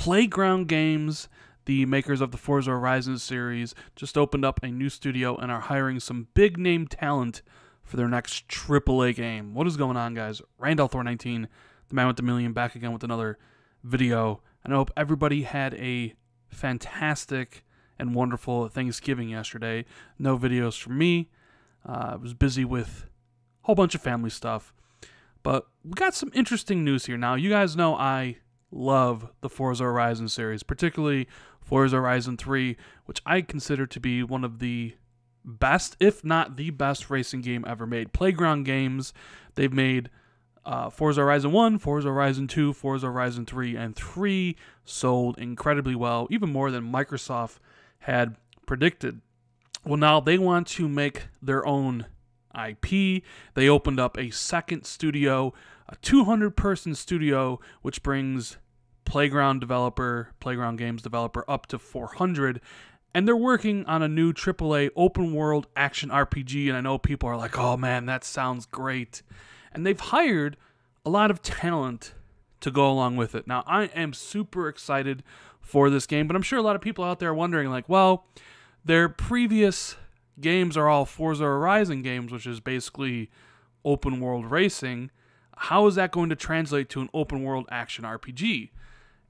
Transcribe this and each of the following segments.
Playground Games, the makers of the Forza Horizon series, just opened up a new studio and are hiring some big-name talent for their next AAA game. What is going on, guys? Randall Thor 19, the man with the million, back again with another video. And I hope everybody had a fantastic and wonderful Thanksgiving yesterday. No videos from me. I was busy with a whole bunch of family stuff. But we got some interesting news here. Now, you guys know I love the Forza Horizon series, particularly Forza Horizon 3, which I consider to be one of the best, if not the best, racing game ever made. Playground Games, they've made Forza Horizon 1, Forza Horizon 2, Forza Horizon 3, and 3 sold incredibly well, even more than Microsoft had predicted. Well, now they want to make their own IP. They opened up a second studio, a 200-person studio, which brings Playground Games developer up to 400, and they're working on a new AAA Open-World Action RPG, and I know people are like, oh man, that sounds great. And they've hired a lot of talent to go along with it. Now, I am super excited for this game, but I'm sure a lot of people out there are wondering, like, well, their previous games are all Forza Horizon games, which is basically open-world racing. How is that going to translate to an open-world action RPG?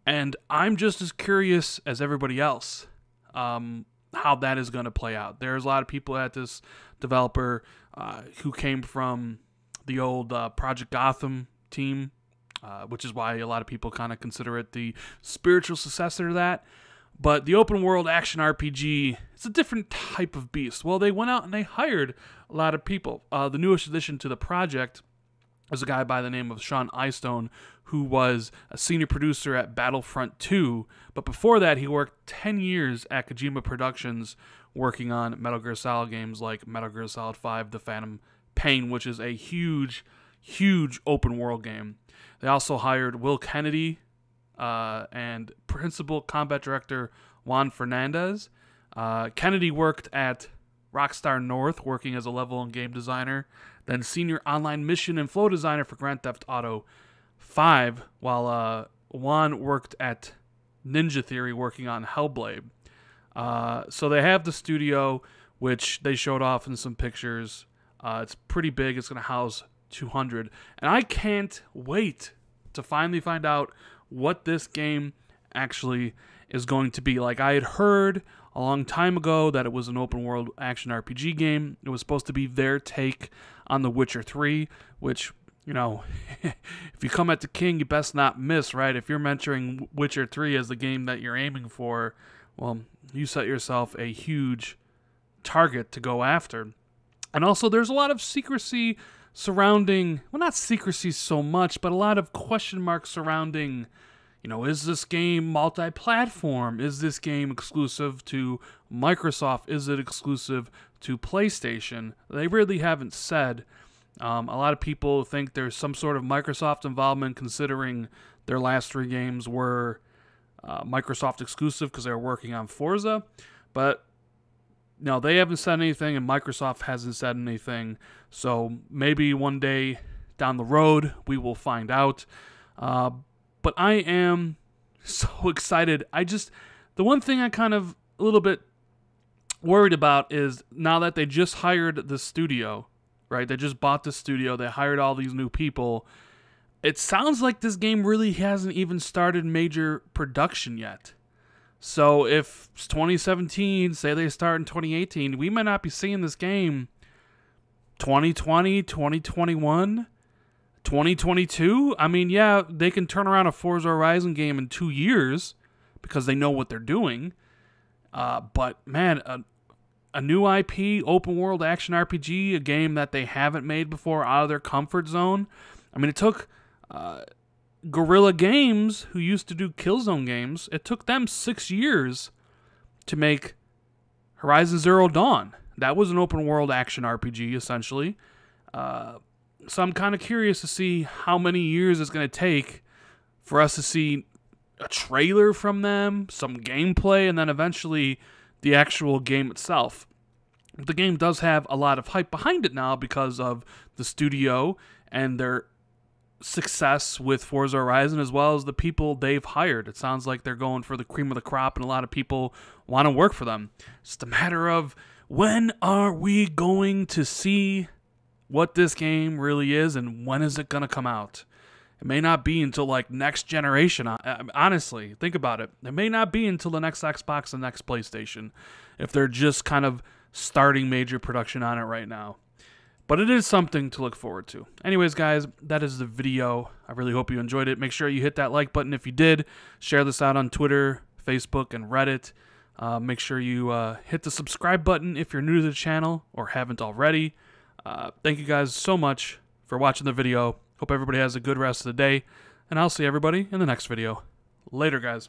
And I'm just as curious as everybody else how that is going to play out. There's a lot of people at this developer who came from the old Project Gotham team, which is why a lot of people kind of consider it the spiritual successor to that. But the open world action RPG, it's a different type of beast. Well, they went out and they hired a lot of people. The newest addition to the project is a guy by the name of Sean Eystone, who was a senior producer at Battlefront 2. But before that, he worked 10 years at Kojima Productions working on Metal Gear Solid games like Metal Gear Solid 5, The Phantom Pain, which is a huge, huge open world game. They also hired Will Kennedy and principal combat director Juan Fernandez. Kennedy worked at Rockstar North, working as a level and game designer, then senior online mission and flow designer for Grand Theft Auto 5, while Juan worked at Ninja Theory working on Hellblade. So they have the studio, which they showed off in some pictures. It's pretty big. It's going to house 200. And I can't wait to finally find out what this game actually is going to be. Like, I had heard a long time ago that it was an open world action RPG game. It was supposed to be their take on The Witcher 3, which, you know, if you come at the king, you best not miss, right? If you're mentioning Witcher 3 as the game that you're aiming for, well, you set yourself a huge target to go after. And also, there's a lot of secrecy surrounding, well, not secrecy so much, but a lot of question marks surrounding, you know, is this game multi-platform? Is this game exclusive to Microsoft? Is it exclusive to PlayStation? They really haven't said. A lot of people think there's some sort of Microsoft involvement, considering their last 3 games were Microsoft exclusive because they were working on Forza. But no, they haven't said anything, and Microsoft hasn't said anything. So maybe one day down the road we will find out. But I am so excited. The one thing I kind of a little bit worried about is now that they just hired the studio, right? They just bought the studio. They hired all these new people. It sounds like this game really hasn't even started major production yet. So if it's 2017, say they start in 2018, we might not be seeing this game 2020, 2021, 2022. I mean, yeah, they can turn around a Forza Horizon game in 2 years because they know what they're doing. But man, a new IP, open world action RPG, a game that they haven't made before, out of their comfort zone. I mean, it took Guerrilla Games, who used to do Killzone games, it took them 6 years to make Horizon Zero Dawn. That was an open world action RPG, essentially. So I'm kind of curious to see how many years it's going to take for us to see a trailer from them, some gameplay, and then eventually the actual game itself. The game does have a lot of hype behind it now because of the studio and their success with Forza Horizon as well as the people they've hired. It sounds like they're going for the cream of the crop, and a lot of people want to work for them. It's just a matter of when are we going to see what this game really is, and when is it going to come out? It may not be until like next generation. Honestly, think about it. It may not be until the next Xbox and next PlayStation if they're just kind of starting major production on it right now. But it is something to look forward to. Anyways, guys, that is the video. I really hope you enjoyed it. Make sure you hit that like button if you did. Share this out on Twitter, Facebook, and Reddit. Make sure you hit the subscribe button if you're new to the channel or haven't already. Thank you guys so much for watching the video. Hope everybody has a good rest of the day. And I'll see everybody in the next video. Later, guys.